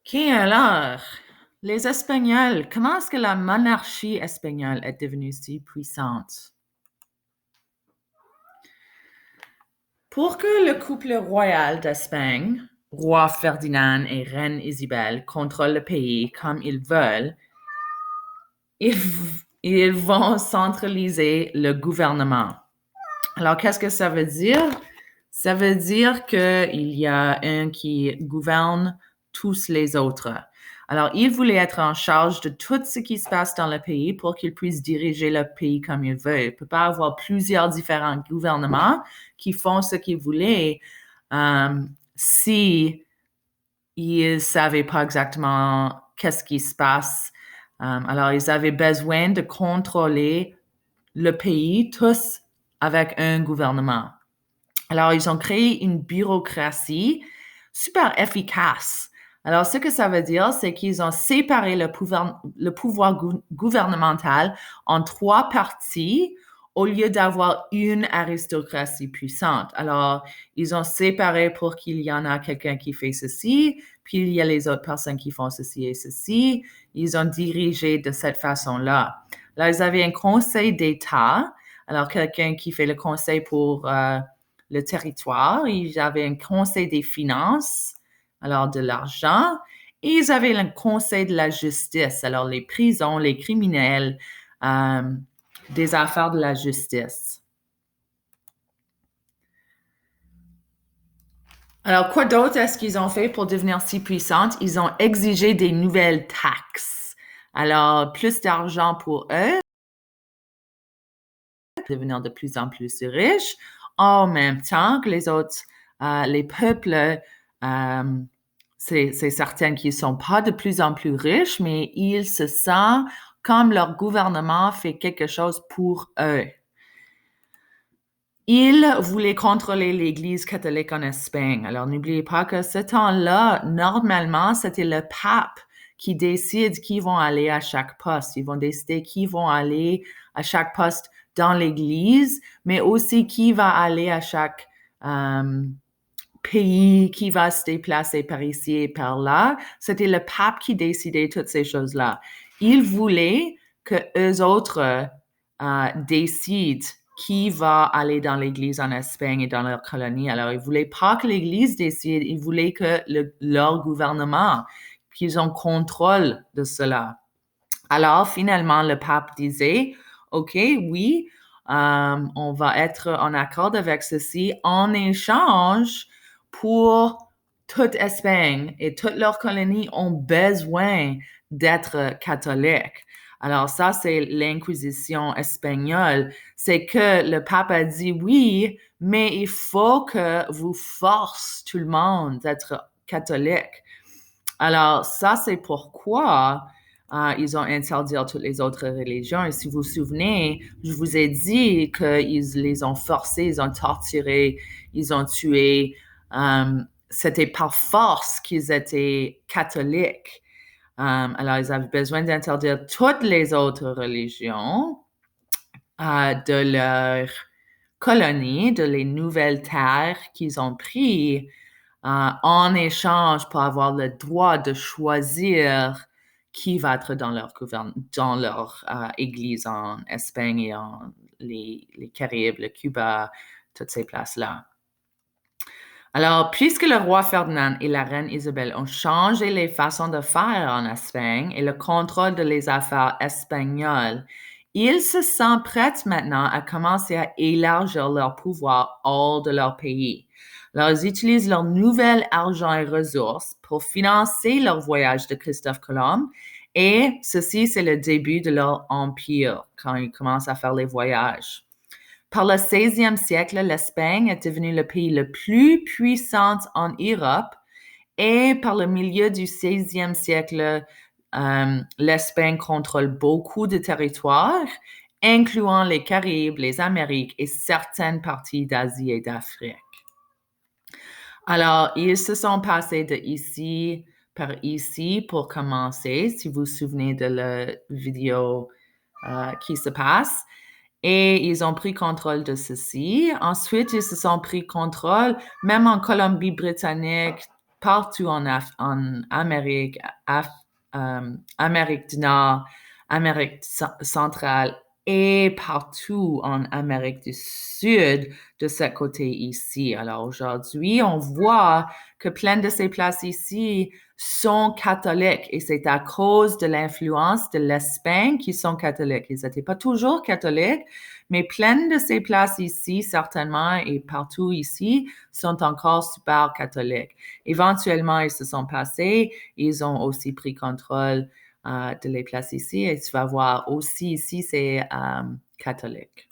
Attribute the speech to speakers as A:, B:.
A: OK, alors, les Espagnols, comment est-ce que la monarchie espagnole est devenue si puissante? Pour que le couple royal d'Espagne, roi Ferdinand et reine Isabelle, contrôle le pays comme ils veulent, ils, ils vont centraliser le gouvernement. Alors, qu'est-ce que ça veut dire? Ça veut dire qu'il y a un qui gouverne tous les autres. Alors, il voulait être en charge de tout ce qui se passe dans le pays pour qu'il puisse diriger le pays comme il veut. Il ne peut pas avoir plusieurs différents gouvernements qui font ce qu'ils voulaient si ils ne savaient pas exactement qu'est-ce qui se passe. Alors, ils avaient besoin de contrôler le pays tous avec un gouvernement. Alors, ils ont créé une bureaucratie super efficace. Alors, ce que ça veut dire, c'est qu'ils ont séparé le pouvoir gouvernemental en trois parties au lieu d'avoir une aristocratie puissante. Alors, ils ont séparé pour qu'il y en a quelqu'un qui fait ceci, puis il y a les autres personnes qui font ceci et ceci. Ils ont dirigé de cette façon-là. Là, ils avaient un conseil d'État. Alors, quelqu'un qui fait le conseil pour le territoire. Ils avaient un conseil des finances, alors de l'argent. Et ils avaient le conseil de la justice, alors les prisons, les criminels, des affaires de la justice. Alors, quoi d'autre est-ce qu'ils ont fait pour devenir si puissantes? Ils ont exigé des nouvelles taxes. Alors, plus d'argent pour eux, devenir de plus en plus riches, en même temps que les autres, les peuples, c'est certain qu'ils ne sont pas de plus en plus riches, mais ils se sentent comme leur gouvernement fait quelque chose pour eux. Ils voulaient contrôler l'Église catholique en Espagne. Alors, n'oubliez pas que ce temps-là, normalement, c'était le pape qui décide qui vont aller à chaque poste. Ils vont décider qui vont aller à chaque poste dans l'Église, mais aussi qui va aller à chaque pays, qui va se déplacer par ici et par là. C'était le pape qui décidait toutes ces choses-là. Il voulait que eux autres décident qui va aller dans l'Église en Espagne et dans leur colonie. Alors, ils ne voulaient pas que l'Église décide, ils voulaient que leur gouvernement, qu'ils ont contrôle de cela. Alors, finalement, le pape disait, OK, oui, on va être en accord avec ceci en échange pour toute Espagne et toutes leurs colonies ont besoin d'être catholiques. Alors ça, c'est l'Inquisition espagnole. C'est que le pape a dit oui, mais il faut que vous forcez tout le monde d'être catholique. Alors ça, c'est pourquoi ils ont interdit toutes les autres religions. Et si vous vous souvenez, je vous ai dit qu'ils les ont forcés, ils ont torturé, ils ont tué. C'était par force qu'ils étaient catholiques. Alors, ils avaient besoin d'interdire toutes les autres religions de leur colonie, de les nouvelles terres qu'ils ont prises en échange pour avoir le droit de choisir qui va être dans leur église en Espagne et en les Caraïbes, le Cuba, toutes ces places-là. Alors, puisque le roi Ferdinand et la reine Isabelle ont changé les façons de faire en Espagne et le contrôle de les affaires espagnoles, ils se sentent prêts maintenant à commencer à élargir leur pouvoir hors de leur pays. Alors, ils utilisent leur nouvel argent et ressources pour financer leur voyage de Christophe Colomb et ceci, c'est le début de leur empire quand ils commencent à faire les voyages. Par le 16e siècle, l'Espagne est devenue le pays le plus puissant en Europe et par le milieu du 16e siècle, l'Espagne contrôle beaucoup de territoires, incluant les Caraïbes, les Amériques et certaines parties d'Asie et d'Afrique. Alors, ils se sont passés de ici par ici pour commencer, si vous vous souvenez de la vidéo qui se passe. Et ils ont pris contrôle de ceci. Ensuite, ils se sont pris contrôle, même en Colombie-Britannique, partout en Amérique, Amérique du Nord, Amérique centrale et partout en Amérique du Sud de ce côté ici. Alors aujourd'hui, on voit que plein de ces places ici sont catholiques et c'est à cause de l'influence de l'Espagne qui sont catholiques. Ils n'étaient pas toujours catholiques, mais plein de ces places ici, certainement, et partout ici, sont encore super catholiques. Éventuellement, ils se sont passés, ils ont aussi pris contrôle de les places ici et tu vas voir aussi ici, c'est catholique.